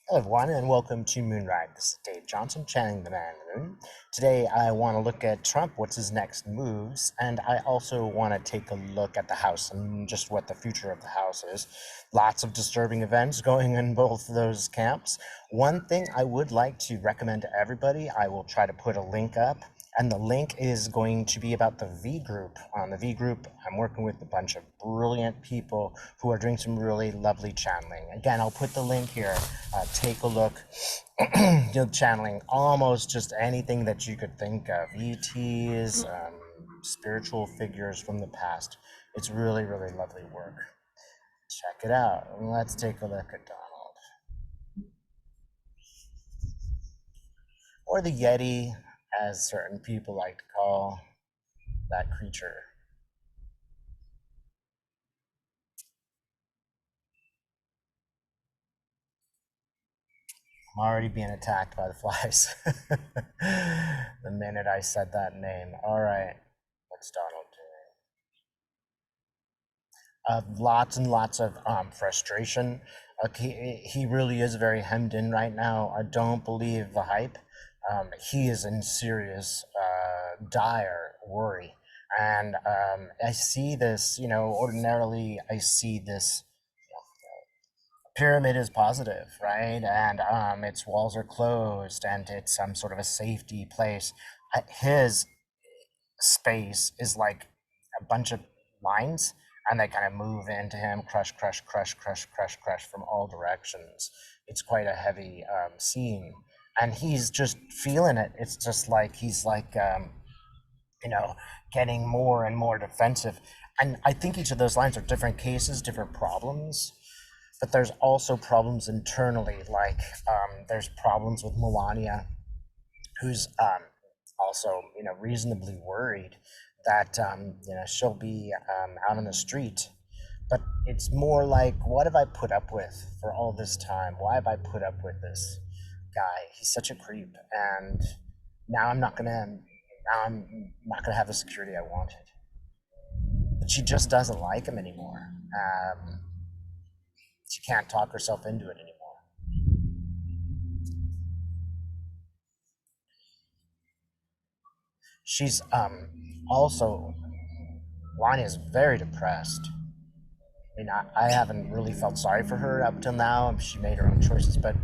Hello everyone and welcome to Moonride. This is Dave Johnson, channeling the man in the moon. Today I want to look at Trump, what's his next moves, and I also want to take a look at the House and just what the future of the House is. Lots of disturbing events going in both those camps. One thing I would like to recommend to everybody, I will try to put a link up, and the link is going to be about the V group. On the V group, I'm working with a bunch of brilliant people who are doing some really lovely channeling. Again, I'll put the link here. Take a look. Channeling almost just anything that you could think of. ETs, spiritual figures from the past. It's really, really lovely work. Check it out. Let's take a look at Donald. Or the Yeti, as certain people like to call that creature. I'm already being attacked by the flies. The minute I said that name. All right, what's Donald doing? Lots and lots of frustration. He really is very hemmed in right now. I don't believe the hype. He is in serious, dire worry. And I see this, ordinarily I see this pyramid is positive, right? And its walls are closed and it's some sort of a safety place. His space is like a bunch of lines and they kind of move into him, crush, crush, crush, crush, crush, crush from all directions. It's quite a heavy scene. And he's just feeling it. It's just like he's like, you know, getting more and more defensive. And I think each of those lines are different cases, different problems. But there's also problems internally, like there's problems with Melania, who's also, reasonably worried that, she'll be out on the street. But it's more like, what have I put up with for all this time? Why have I put up with this guy? He's such a creep, and now I'm not gonna, now I'm not gonna have the security I wanted. But she just doesn't like him anymore. She can't talk herself into it anymore. She's also Lonnie is very depressed. I mean, I haven't really felt sorry for her up till now. She made her own choices, but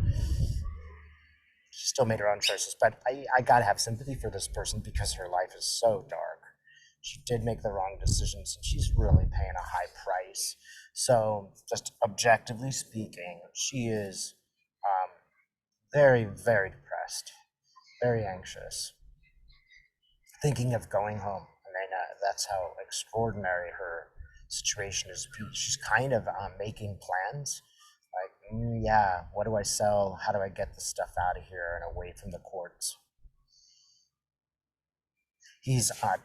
she still made her own choices. But I gotta have sympathy for this person because her life is so dark. She did make the wrong decisions, and she's really paying a high price. So, just objectively speaking, she is very, very depressed, very anxious, thinking of going home. I mean, that's how extraordinary her situation is. She's kind of making plans. Like, yeah, what do I sell? How do I get this stuff out of here and away from the courts?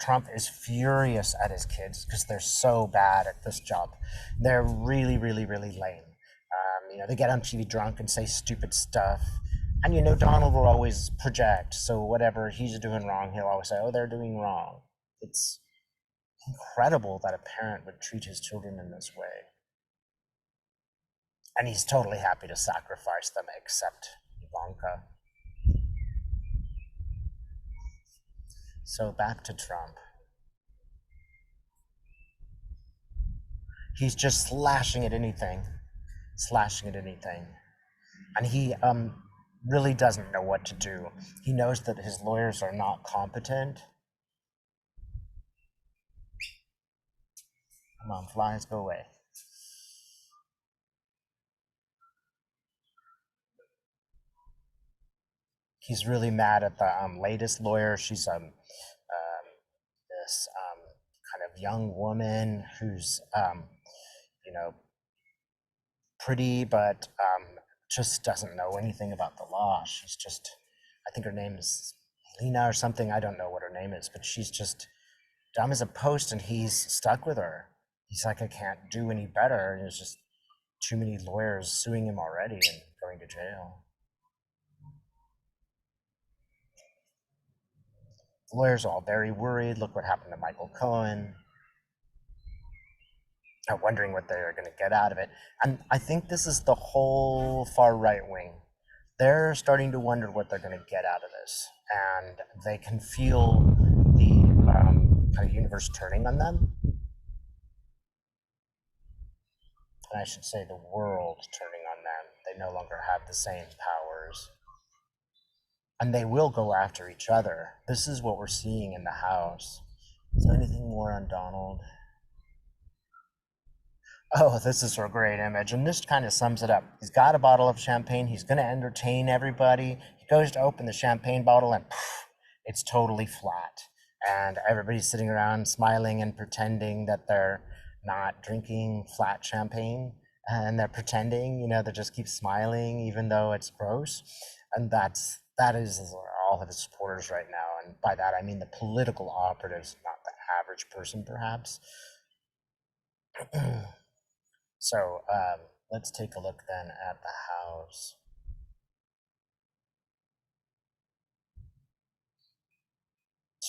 Trump is furious at his kids because they're so bad at this job. They're really, really, really lame. They get on TV drunk and say stupid stuff. And Donald will always project. So whatever he's doing wrong, he'll always say, "Oh, they're doing wrong." It's incredible that a parent would treat his children in this way. And he's totally happy to sacrifice them, except Ivanka. So back to Trump. He's just slashing at anything. And he really doesn't know what to do. He knows that his lawyers are not competent. Come on, flies, go away. He's really mad at the latest lawyer. She's this kind of young woman who's you know pretty, but just doesn't know anything about the law. She's just, I think her name is Lena or something. I don't know what her name is, but she's just dumb as a post, and he's stuck with her. He's like, I can't do any better. And there's just too many lawyers suing him already and going to jail. The lawyers are all very worried. Look what happened to Michael Cohen. Wondering what they're going to get out of it. And I think this is the whole far right wing. they're starting to wonder what they're going to get out of this, and they can feel the kind of universe turning on them, and I should say the world turning on them. They no longer have the same powers, and they will go after each other. This is what we're seeing in the house. Is there anything more on Donald? Oh, this is a great image, and this kind of sums it up. He's got a bottle of champagne. He's going to entertain everybody. He goes to open the champagne bottle, and poof, it's totally flat. And everybody's sitting around smiling and pretending that they're not drinking flat champagne, and they're pretending, they just keep smiling even though it's gross. And that is all of his supporters right now. And by that I mean the political operatives, not the average person, perhaps. So let's take a look then at the house.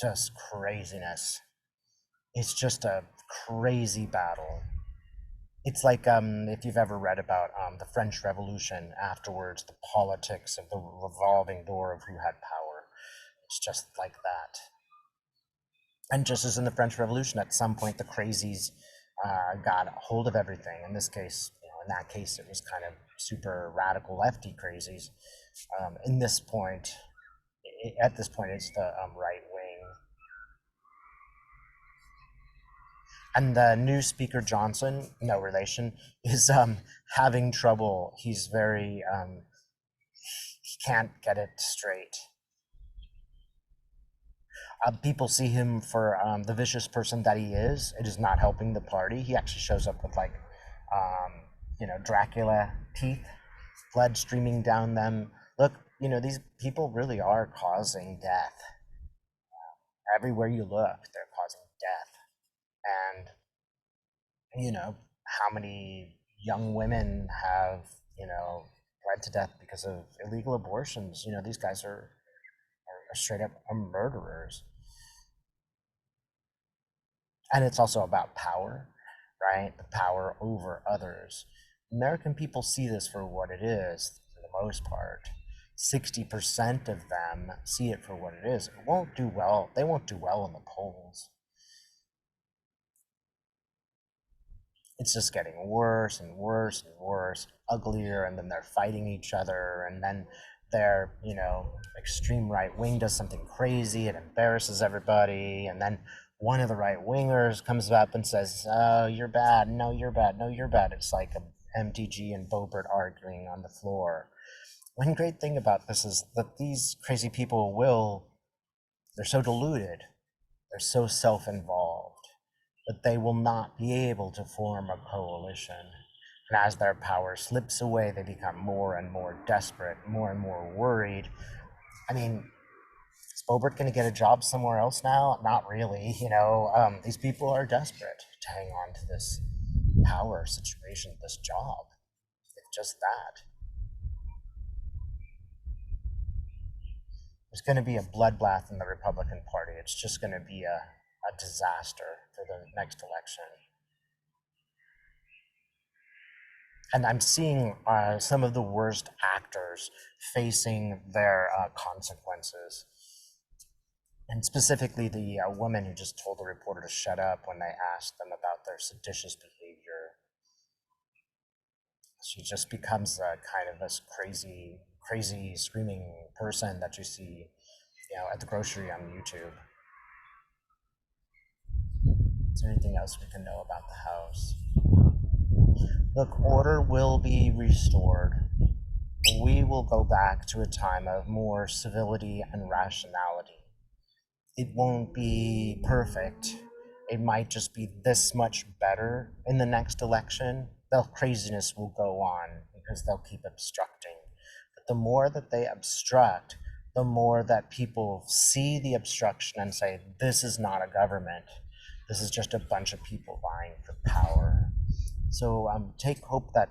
Just craziness. It's just a crazy battle. It's like if you've ever read about the French Revolution afterwards, the politics of the revolving door of who had power. It's just like that. And just as in the French Revolution, at some point the crazies got a hold of everything. In this case, in that case, it was kind of super radical lefty crazies. In this point, at this point, it's the right wing. And the new Speaker Johnson, no relation, is having trouble. He's very, he can't get it straight. People see him for the vicious person that he is. It is not helping the party. He actually shows up with like, Dracula teeth, blood streaming down them. Look, these people really are causing death. Everywhere you look, they're causing death. And, how many young women have, bled to death because of illegal abortions? These guys are straight up murderers. And it's also about power, right? The power over others. American people see this for what it is, for the most part. 60% of them see it for what it is. It won't do well. They won't do well in the polls. It's just getting worse and worse and worse, uglier, and then they're fighting each other, and then their, extreme right wing does something crazy, it embarrasses everybody, and then one of the right wingers comes up and says, "Oh, you're bad. No, you're bad. No, you're bad." It's like a MTG and Bobert arguing on the floor. One great thing about this is that these crazy people they're so deluded, they're so self-involved, that they will not be able to form a coalition. And as their power slips away, they become more and more desperate, more and more worried. I mean, is Bobert going to get a job somewhere else now? Not really. These people are desperate to hang on to this power situation, this job. It's just that. There's going to be a bloodbath in the Republican Party. It's just going to be a disaster for the next election. And I'm seeing some of the worst actors facing their consequences. And specifically, the woman who just told the reporter to shut up when they asked them about their seditious behavior. She just becomes kind of this crazy, crazy, screaming person that you see, at the grocery on YouTube. Is there anything else we can know about the house? Look, order will be restored. We will go back to a time of more civility and rationality. It won't be perfect. It might just be this much better in the next election. The craziness will go on because they'll keep obstructing. But the more that they obstruct, the more that people see the obstruction and say, this is not a government. This is just a bunch of people vying for power. So take hope that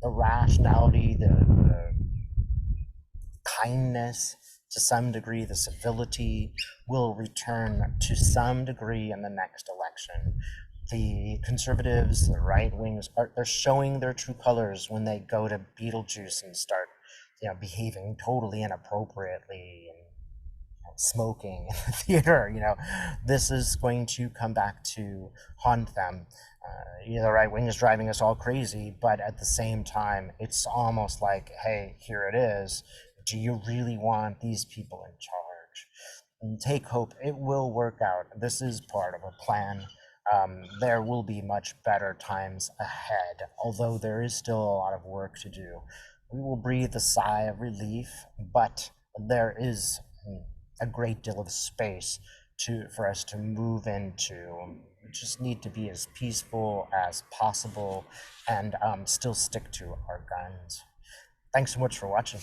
the rationality, the kindness, to some degree, the civility will return to some degree in the next election. The conservatives, the right wings, they're showing their true colors when they go to Beetlejuice and start, behaving totally inappropriately and smoking in the theater. This is going to come back to haunt them. The right wing is driving us all crazy, but at the same time, it's almost like, hey, here it is. Do you really want these people in charge? And take hope, it will work out. This is part of a plan. There will be much better times ahead, although there is still a lot of work to do. We will breathe a sigh of relief, but there is a great deal of space for us to move into. We just need to be as peaceful as possible and still stick to our guns. Thanks so much for watching.